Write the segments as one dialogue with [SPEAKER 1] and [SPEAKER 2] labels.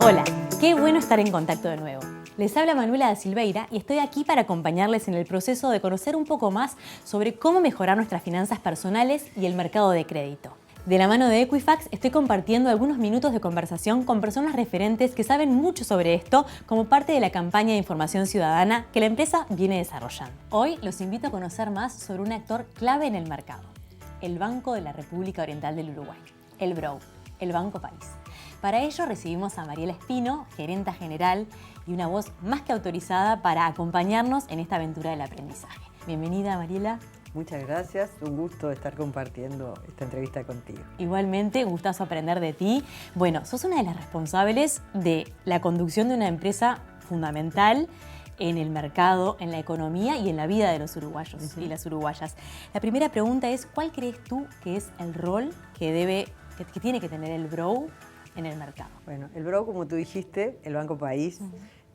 [SPEAKER 1] Hola, qué bueno estar en contacto de nuevo. Les habla Manuela da Silveira y estoy aquí para acompañarles en el proceso de conocer un poco más sobre cómo mejorar nuestras finanzas personales y el mercado de crédito. De la mano de Equifax estoy compartiendo algunos minutos de conversación con personas referentes que saben mucho sobre esto como parte de la campaña de información ciudadana que la empresa viene desarrollando. Hoy los invito a conocer más sobre un actor clave en el mercado, el Banco de la República Oriental del Uruguay, el BROW, el Banco País. Para ello recibimos a Mariela Espino, gerenta general y una voz más que autorizada para acompañarnos en esta aventura del aprendizaje. Bienvenida, Mariela.
[SPEAKER 2] Muchas gracias, un gusto estar compartiendo esta entrevista contigo.
[SPEAKER 1] Igualmente, gustazo aprender de ti. Bueno, sos una de las responsables de la conducción de una empresa fundamental en el mercado, en la economía y en la vida de los uruguayos y las uruguayas. La primera pregunta es, ¿cuál crees tú que es el rol que tiene que tener el BROW en el mercado?
[SPEAKER 2] Bueno, el BROW, como tú dijiste, el Banco País,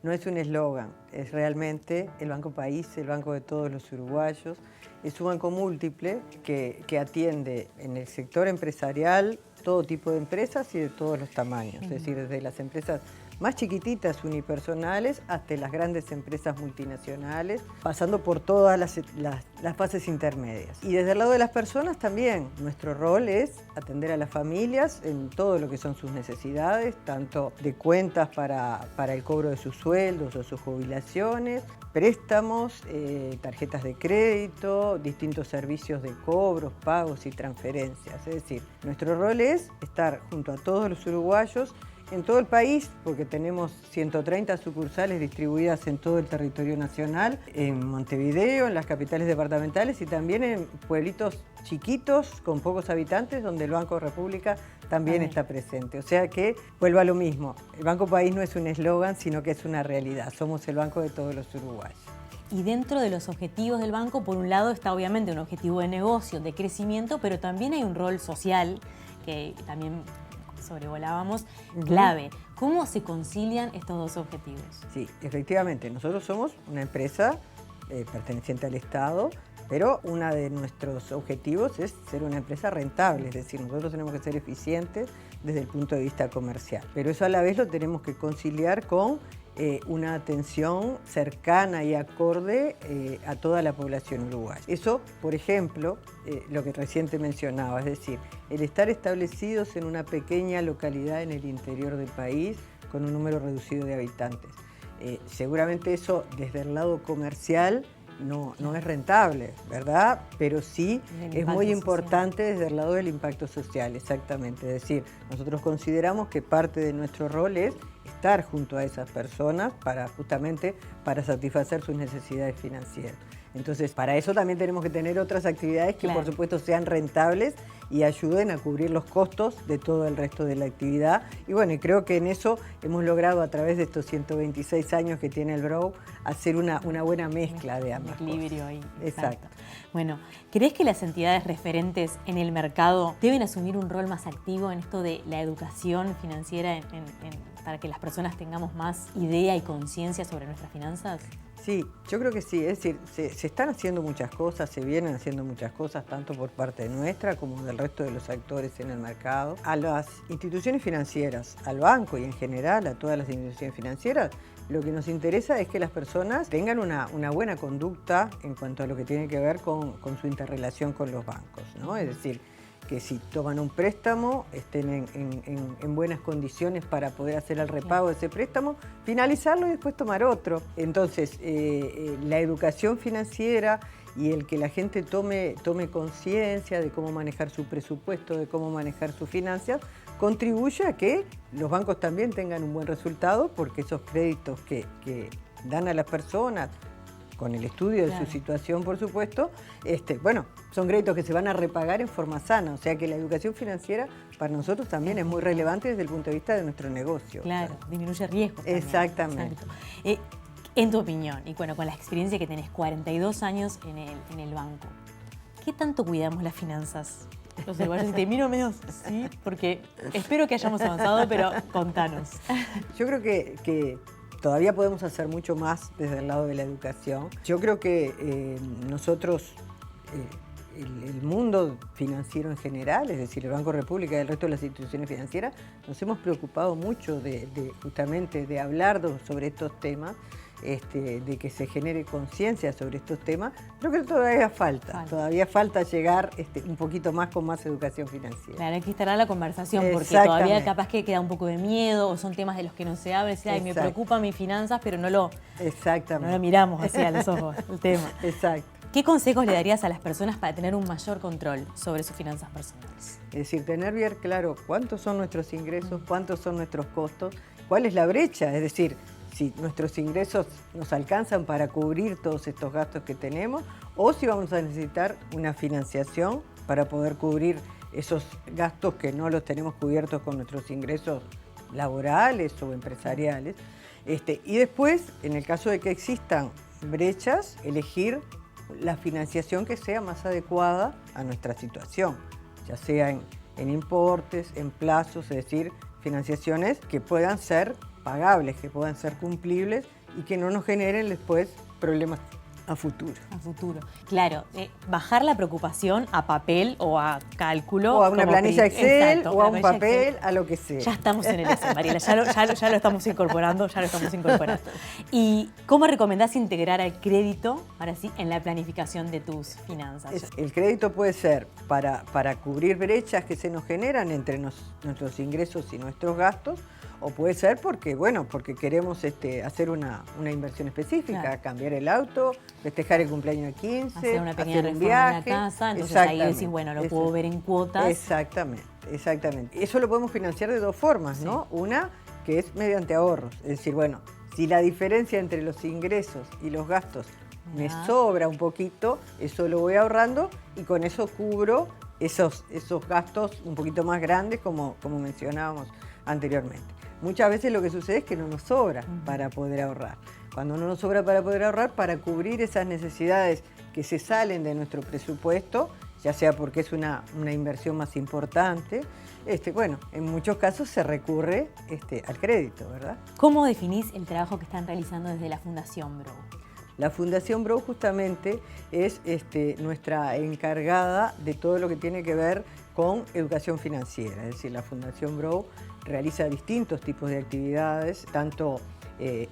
[SPEAKER 2] no es un eslogan, es realmente el Banco País, el banco de todos los uruguayos. Es un banco múltiple que atiende en el sector empresarial todo tipo de empresas y de todos los tamaños, es decir, desde las empresas más chiquititas, unipersonales, hasta las grandes empresas multinacionales, pasando por todas las fases intermedias. Y desde el lado de las personas también, nuestro rol es atender a las familias en todo lo que son sus necesidades, tanto de cuentas para el cobro de sus sueldos o sus jubilaciones, préstamos, tarjetas de crédito, distintos servicios de cobros, pagos y transferencias. Es decir, nuestro rol es estar junto a todos los uruguayos en todo el país, porque tenemos 130 sucursales distribuidas en todo el territorio nacional, en Montevideo, en las capitales departamentales y también en pueblitos chiquitos con pocos habitantes donde el Banco República también está presente. O sea que, vuelvo a lo mismo, el Banco País no es un eslogan, sino que es una realidad. Somos el banco de todos los uruguayos.
[SPEAKER 1] Y dentro de los objetivos del banco, por un lado está obviamente un objetivo de negocio, de crecimiento, pero también hay un rol social que también sobrevolábamos, clave. ¿Cómo se concilian estos dos objetivos?
[SPEAKER 2] Sí, efectivamente, nosotros somos una empresa perteneciente al Estado, pero uno de nuestros objetivos es ser una empresa rentable, es decir, nosotros tenemos que ser eficientes desde el punto de vista comercial, pero eso a la vez lo tenemos que conciliar con una atención cercana y acorde a toda la población uruguaya. Eso, por ejemplo, lo que recién te mencionaba, es decir, el estar establecidos en una pequeña localidad en el interior del país con un número reducido de habitantes. Seguramente eso desde el lado comercial no es rentable, ¿verdad? Pero sí es muy importante desde el lado del impacto social, exactamente. Es decir, nosotros consideramos que parte de nuestro rol es estar junto a esas personas justamente para satisfacer sus necesidades financieras. Entonces, para eso también tenemos que tener otras actividades que, por supuesto, sean rentables y ayuden a cubrir los costos de todo el resto de la actividad. Y bueno, y creo que en eso hemos logrado, a través de estos 126 años que tiene el BROW, hacer una buena mezcla de ambas cosas.
[SPEAKER 1] Equilibrio ahí.
[SPEAKER 2] Exacto.
[SPEAKER 1] Bueno, ¿crees que las entidades referentes en el mercado deben asumir un rol más activo en esto de la educación financiera para que las personas tengamos más idea y conciencia sobre nuestras finanzas?
[SPEAKER 2] Sí, yo creo que sí, es decir, se están haciendo muchas cosas, se vienen haciendo muchas cosas, tanto por parte nuestra como del resto de los actores en el mercado. A las instituciones financieras, al banco y en general a todas las instituciones financieras, lo que nos interesa es que las personas tengan una buena conducta en cuanto a lo que tiene que ver con su interrelación con los bancos, ¿no? Es decir, que si toman un préstamo estén en buenas condiciones para poder hacer el repago de ese préstamo, finalizarlo y después tomar otro. Entonces, la educación financiera y el que la gente tome conciencia de cómo manejar su presupuesto, de cómo manejar sus finanzas, contribuye a que los bancos también tengan un buen resultado, porque esos créditos que dan a las personas, con el estudio de su situación, por supuesto, bueno, son créditos que se van a repagar en forma sana, o sea que la educación financiera para nosotros también es muy relevante desde el punto de vista de nuestro negocio.
[SPEAKER 1] Claro, disminuye riesgos también.
[SPEAKER 2] Exactamente.
[SPEAKER 1] En tu opinión, y bueno, con la experiencia que tenés, 42 años en el banco, ¿qué tanto cuidamos las finanzas? Los uruguayos, te miro medio sí, porque espero que hayamos avanzado, pero contanos.
[SPEAKER 2] Yo creo que todavía podemos hacer mucho más desde el lado de la educación. Yo creo que nosotros el mundo financiero en general, es decir, el Banco República y el resto de las instituciones financieras, nos hemos preocupado mucho justamente de hablar sobre estos temas, de que se genere conciencia sobre estos temas. Creo que todavía falta llegar un poquito más con más educación financiera.
[SPEAKER 1] Claro, hay que instalar la conversación porque todavía capaz que queda un poco de miedo o son temas de los que no se habla. Ay, me preocupan mis finanzas, pero no lo miramos así a los ojos el tema.
[SPEAKER 2] Exacto.
[SPEAKER 1] ¿Qué consejos le darías a las personas para tener un mayor control sobre sus finanzas personales?
[SPEAKER 2] Es decir, tener bien claro cuántos son nuestros ingresos, cuántos son nuestros costos, cuál es la brecha, es decir, si nuestros ingresos nos alcanzan para cubrir todos estos gastos que tenemos o si vamos a necesitar una financiación para poder cubrir esos gastos que no los tenemos cubiertos con nuestros ingresos laborales o empresariales. Y después, en el caso de que existan brechas, elegir la financiación que sea más adecuada a nuestra situación, ya sea en importes, en plazos, es decir, financiaciones que puedan ser pagables, que puedan ser cumplibles y que no nos generen después problemas a futuro.
[SPEAKER 1] A futuro. Claro, bajar la preocupación a papel o a cálculo.
[SPEAKER 2] O a una planilla Excel.
[SPEAKER 1] Exacto,
[SPEAKER 2] o a un papel, Excel. A lo que sea.
[SPEAKER 1] Ya estamos en el Excel, Mariela, ya lo estamos incorporando, ¿Y cómo recomendás integrar al crédito, ahora sí, en la planificación de tus finanzas?
[SPEAKER 2] El crédito puede ser para cubrir brechas que se nos generan entre nuestros ingresos y nuestros gastos, o puede ser porque queremos hacer una inversión específica, claro. Cambiar el auto, festejar el cumpleaños de 15,
[SPEAKER 1] hacer una pequeña
[SPEAKER 2] hacer un
[SPEAKER 1] reforma
[SPEAKER 2] viaje.
[SPEAKER 1] En la casa, entonces ahí decís, bueno, lo puedo ver en cuotas.
[SPEAKER 2] Exactamente. Eso lo podemos financiar de dos formas, sí. ¿No? Una que es mediante ahorros, es decir, bueno, si la diferencia entre los ingresos y los gastos me sobra un poquito, eso lo voy ahorrando y con eso cubro esos gastos un poquito más grandes como mencionábamos anteriormente. Muchas veces lo que sucede es que no nos sobra para poder ahorrar. Cuando no nos sobra para poder ahorrar, para cubrir esas necesidades que se salen de nuestro presupuesto, ya sea porque es una inversión más importante, en muchos casos se recurre al crédito, ¿verdad?
[SPEAKER 1] ¿Cómo definís el trabajo que están realizando desde la Fundación Brough?
[SPEAKER 2] La Fundación Brough justamente es nuestra encargada de todo lo que tiene que ver con educación financiera. Es decir, la Fundación Brough realiza distintos tipos de actividades, tanto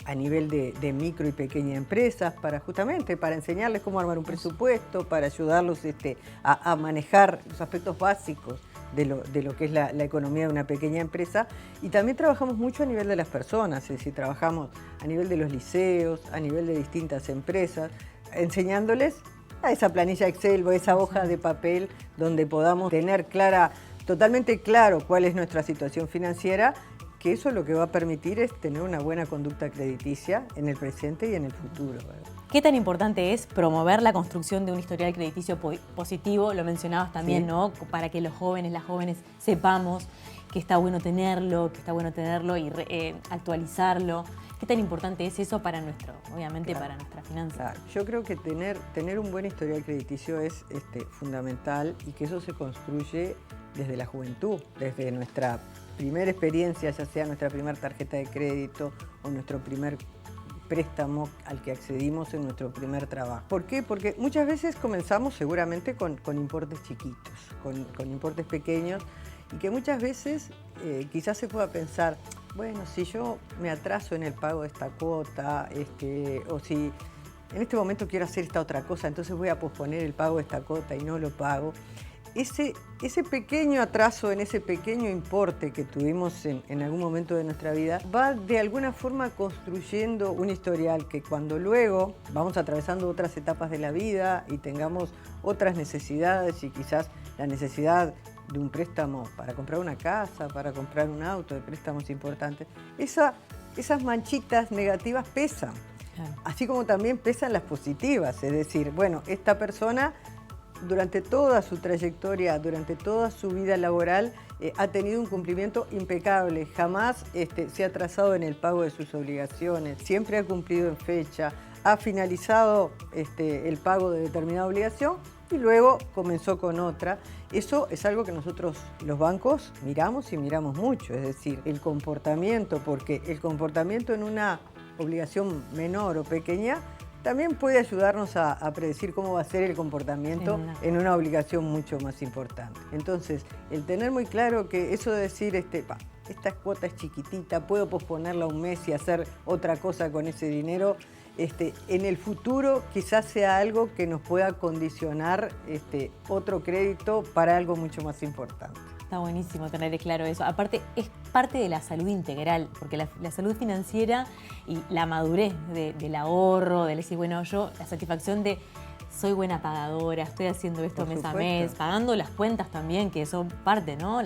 [SPEAKER 2] a nivel de micro y pequeña empresas, justamente para enseñarles cómo armar un presupuesto, para ayudarlos a manejar los aspectos básicos de lo que es la economía de una pequeña empresa. Y también trabajamos mucho a nivel de las personas, es decir, trabajamos a nivel de los liceos, a nivel de distintas empresas, enseñándoles a esa planilla Excel o esa hoja de papel donde podamos tener totalmente claro cuál es nuestra situación financiera, que eso lo que va a permitir es tener una buena conducta crediticia en el presente y en el futuro, ¿verdad?
[SPEAKER 1] ¿Qué tan importante es promover la construcción de un historial crediticio positivo? Lo mencionabas también, sí. ¿No? Para que las jóvenes sepamos que está bueno tenerlo y actualizarlo. ¿Qué tan importante es eso para obviamente para nuestra finanza?
[SPEAKER 2] Claro. Yo creo que tener un buen historial crediticio es fundamental y que eso se construye desde la juventud, desde nuestra primera experiencia, ya sea nuestra primera tarjeta de crédito o nuestro primer préstamo al que accedimos en nuestro primer trabajo. ¿Por qué? Porque muchas veces comenzamos seguramente con importes chiquitos, con importes pequeños, y que muchas veces quizás se pueda pensar, bueno, si yo me atraso en el pago de esta cuota, o si en este momento quiero hacer esta otra cosa, entonces voy a posponer el pago de esta cuota y no lo pago. Ese pequeño atraso en ese pequeño importe que tuvimos en algún momento de nuestra vida va de alguna forma construyendo un historial que cuando luego vamos atravesando otras etapas de la vida y tengamos otras necesidades y quizás la necesidad de un préstamo para comprar una casa, para comprar un auto, de préstamos importantes, esas manchitas negativas pesan, así como también pesan las positivas, es decir, bueno, esta persona durante toda su trayectoria, durante toda su vida laboral, ha tenido un cumplimiento impecable, jamás se ha atrasado en el pago de sus obligaciones, siempre ha cumplido en fecha, ha finalizado el pago de determinada obligación y luego comenzó con otra. Eso es algo que nosotros, los bancos, miramos y miramos mucho, es decir, el comportamiento, porque el comportamiento en una obligación menor o pequeña también puede ayudarnos a predecir cómo va a ser el comportamiento en una obligación mucho más importante. Entonces, el tener muy claro que eso de decir, esta cuota es chiquitita, puedo posponerla un mes y hacer otra cosa con ese dinero, en el futuro quizás sea algo que nos pueda condicionar otro crédito para algo mucho más importante.
[SPEAKER 1] Está buenísimo tener claro eso. Aparte, es parte de la salud integral, porque la salud financiera y la madurez del ahorro, de decir, bueno, la satisfacción de soy buena pagadora, estoy haciendo esto mes a mes, pagando las cuentas también, que son parte, ¿no?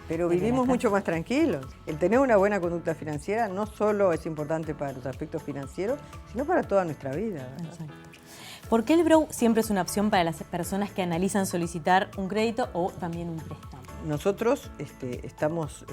[SPEAKER 2] Pero vivimos mucho más tranquilos. El tener una buena conducta financiera no solo es importante para los aspectos financieros, sino para toda nuestra vida, ¿verdad? Exacto.
[SPEAKER 1] ¿Por qué el BROW siempre es una opción para las personas que analizan solicitar un crédito o también un préstamo?
[SPEAKER 2] Nosotros estamos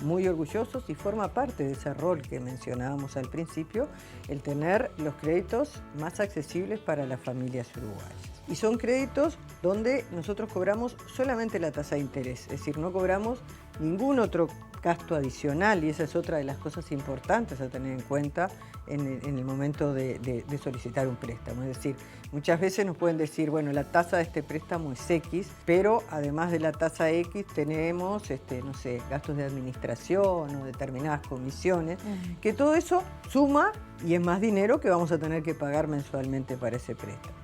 [SPEAKER 2] muy orgullosos y forma parte de ese rol que mencionábamos al principio, el tener los créditos más accesibles para las familias uruguayas. Y son créditos donde nosotros cobramos solamente la tasa de interés, es decir, no cobramos ningún otro gasto adicional, y esa es otra de las cosas importantes a tener en cuenta en el momento de solicitar un préstamo. Es decir, muchas veces nos pueden decir, bueno, la tasa de este préstamo es X, pero además de la tasa X tenemos, no sé, gastos de administración o determinadas comisiones, que todo eso suma y es más dinero que vamos a tener que pagar mensualmente para ese préstamo.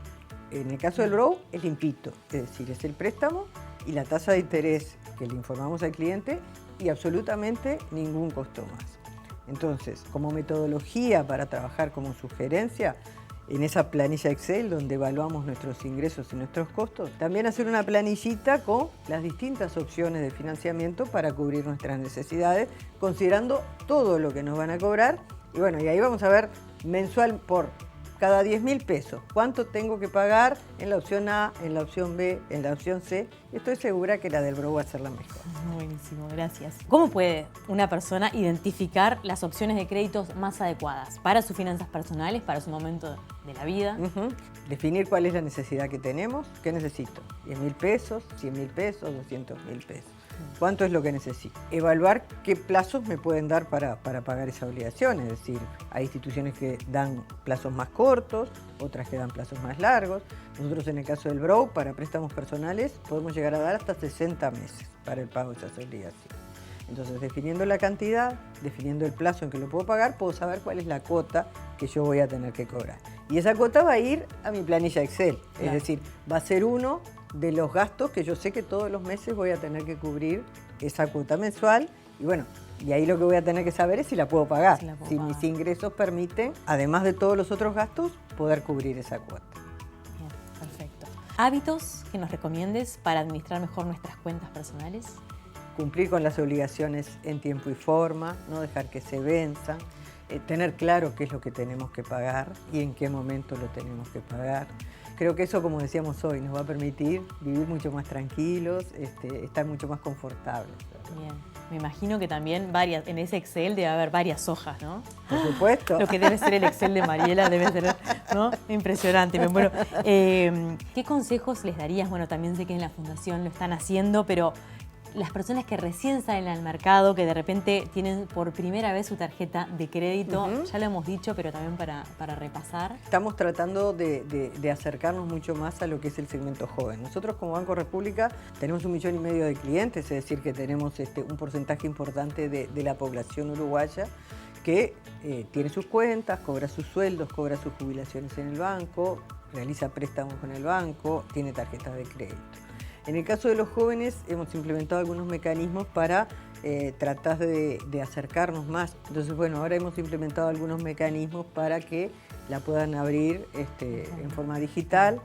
[SPEAKER 2] En el caso del BROW es limpito, es decir, es el préstamo y la tasa de interés que le informamos al cliente y absolutamente ningún costo más. Entonces, como metodología para trabajar como sugerencia, en esa planilla Excel donde evaluamos nuestros ingresos y nuestros costos, también hacer una planillita con las distintas opciones de financiamiento para cubrir nuestras necesidades, considerando todo lo que nos van a cobrar. Y bueno, y ahí vamos a ver mensual por cada 10.000 pesos, ¿cuánto tengo que pagar en la opción A, en la opción B, en la opción C? Y estoy segura que la del BROW va a ser la mejor.
[SPEAKER 1] Buenísimo, gracias. ¿Cómo puede una persona identificar las opciones de créditos más adecuadas para sus finanzas personales, para su momento de la vida?
[SPEAKER 2] Definir cuál es la necesidad que tenemos. ¿Qué necesito? ¿10.000 pesos, 100.000 pesos, 200.000 pesos? ¿Cuánto es lo que necesito? Evaluar qué plazos me pueden dar para pagar esa obligación. Es decir, hay instituciones que dan plazos más cortos, otras que dan plazos más largos. Nosotros en el caso del BROW, para préstamos personales, podemos llegar a dar hasta 60 meses para el pago de esas obligaciones. Entonces, definiendo la cantidad, definiendo el plazo en que lo puedo pagar, puedo saber cuál es la cuota que yo voy a tener que cobrar. Y esa cuota va a ir a mi planilla Excel. Claro. Es decir, va a ser uno de los gastos que yo sé que todos los meses voy a tener que cubrir esa cuota mensual. Y bueno, y ahí lo que voy a tener que saber es si la puedo pagar. Si mis ingresos permiten, además de todos los otros gastos, poder cubrir esa cuota.
[SPEAKER 1] Bien, perfecto. ¿Hábitos que nos recomiendes para administrar mejor nuestras cuentas personales?
[SPEAKER 2] Cumplir con las obligaciones en tiempo y forma, no dejar que se venzan, tener claro qué es lo que tenemos que pagar y en qué momento lo tenemos que pagar. Creo que eso, como decíamos hoy, nos va a permitir vivir mucho más tranquilos, estar mucho más confortables.
[SPEAKER 1] Bien, me imagino que también en ese Excel debe haber varias hojas, ¿no?
[SPEAKER 2] Por supuesto.
[SPEAKER 1] Lo que debe ser el Excel de Mariela debe ser, ¿no? Impresionante. Bueno, ¿qué consejos les darías? Bueno, también sé que en la Fundación lo están haciendo, pero las personas que recién salen al mercado, que de repente tienen por primera vez su tarjeta de crédito, ya lo hemos dicho, pero también para repasar.
[SPEAKER 2] Estamos tratando de acercarnos mucho más a lo que es el segmento joven. Nosotros como Banco República tenemos 1,5 millones de clientes, es decir, que tenemos un porcentaje importante de la población uruguaya que tiene sus cuentas, cobra sus sueldos, cobra sus jubilaciones en el banco, realiza préstamos con el banco, tiene tarjetas de crédito. En el caso de los jóvenes hemos implementado algunos mecanismos para tratar de acercarnos más. Entonces, bueno, ahora hemos implementado algunos mecanismos para que la puedan abrir en forma digital,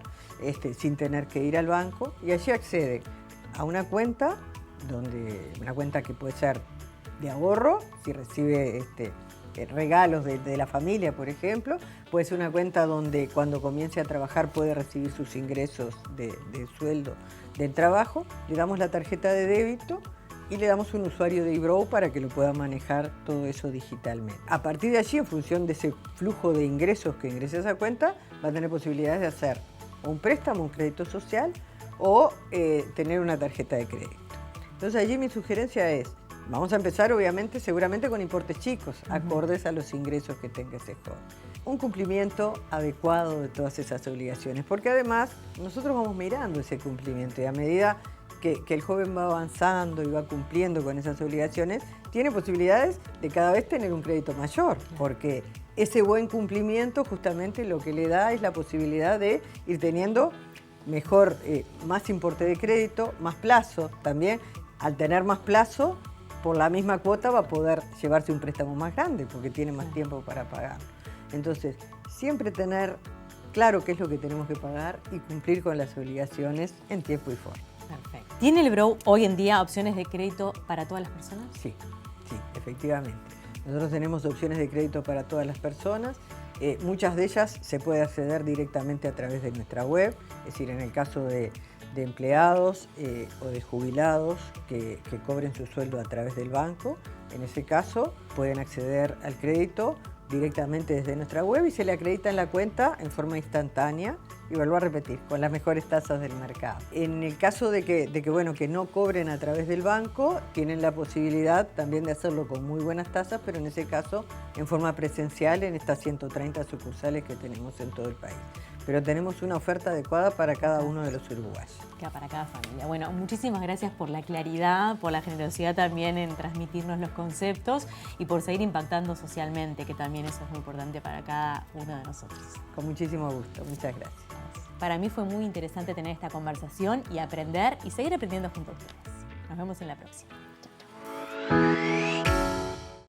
[SPEAKER 2] sin tener que ir al banco, y allí acceden a una cuenta, una cuenta que puede ser de ahorro, si recibe regalos de la familia, por ejemplo. Puede ser una cuenta donde cuando comience a trabajar puede recibir sus ingresos de sueldo del trabajo. Le damos la tarjeta de débito y le damos un usuario de eBrow para que lo pueda manejar todo eso digitalmente. A partir de allí, en función de ese flujo de ingresos que ingrese a esa cuenta, va a tener posibilidades de hacer un préstamo, un crédito social o tener una tarjeta de crédito. Entonces allí mi sugerencia es Vamos a empezar, obviamente, seguramente con importes chicos, acordes a los ingresos que tenga ese joven. Un cumplimiento adecuado de todas esas obligaciones, porque además nosotros vamos mirando ese cumplimiento y a medida que el joven va avanzando y va cumpliendo con esas obligaciones, tiene posibilidades de cada vez tener un crédito mayor, porque ese buen cumplimiento justamente lo que le da es la posibilidad de ir teniendo mejor, más importe de crédito, más plazo también. Al tener más plazo, por la misma cuota va a poder llevarse un préstamo más grande porque tiene más tiempo para pagar. Entonces, siempre tener claro qué es lo que tenemos que pagar y cumplir con las obligaciones en tiempo y forma.
[SPEAKER 1] Perfecto. ¿Tiene el Brow hoy en día opciones de crédito para todas las personas?
[SPEAKER 2] Sí, sí, efectivamente. Nosotros tenemos opciones de crédito para todas las personas. Muchas de ellas se puede acceder directamente a través de nuestra web, es decir, en el caso de empleados o de jubilados que cobren su sueldo a través del banco. En ese caso pueden acceder al crédito directamente desde nuestra web y se le acredita en la cuenta en forma instantánea y vuelvo a repetir, con las mejores tasas del mercado. En el caso de que no cobren a través del banco, tienen la posibilidad también de hacerlo con muy buenas tasas, pero en ese caso en forma presencial en estas 130 sucursales que tenemos en todo el país. Pero tenemos una oferta adecuada para cada uno de los uruguayos.
[SPEAKER 1] Para cada familia. Bueno, muchísimas gracias por la claridad, por la generosidad también en transmitirnos los conceptos y por seguir impactando socialmente, que también eso es muy importante para cada uno de nosotros.
[SPEAKER 2] Con muchísimo gusto. Muchas gracias.
[SPEAKER 1] Para mí fue muy interesante tener esta conversación y aprender y seguir aprendiendo junto a ustedes. Nos vemos en la próxima.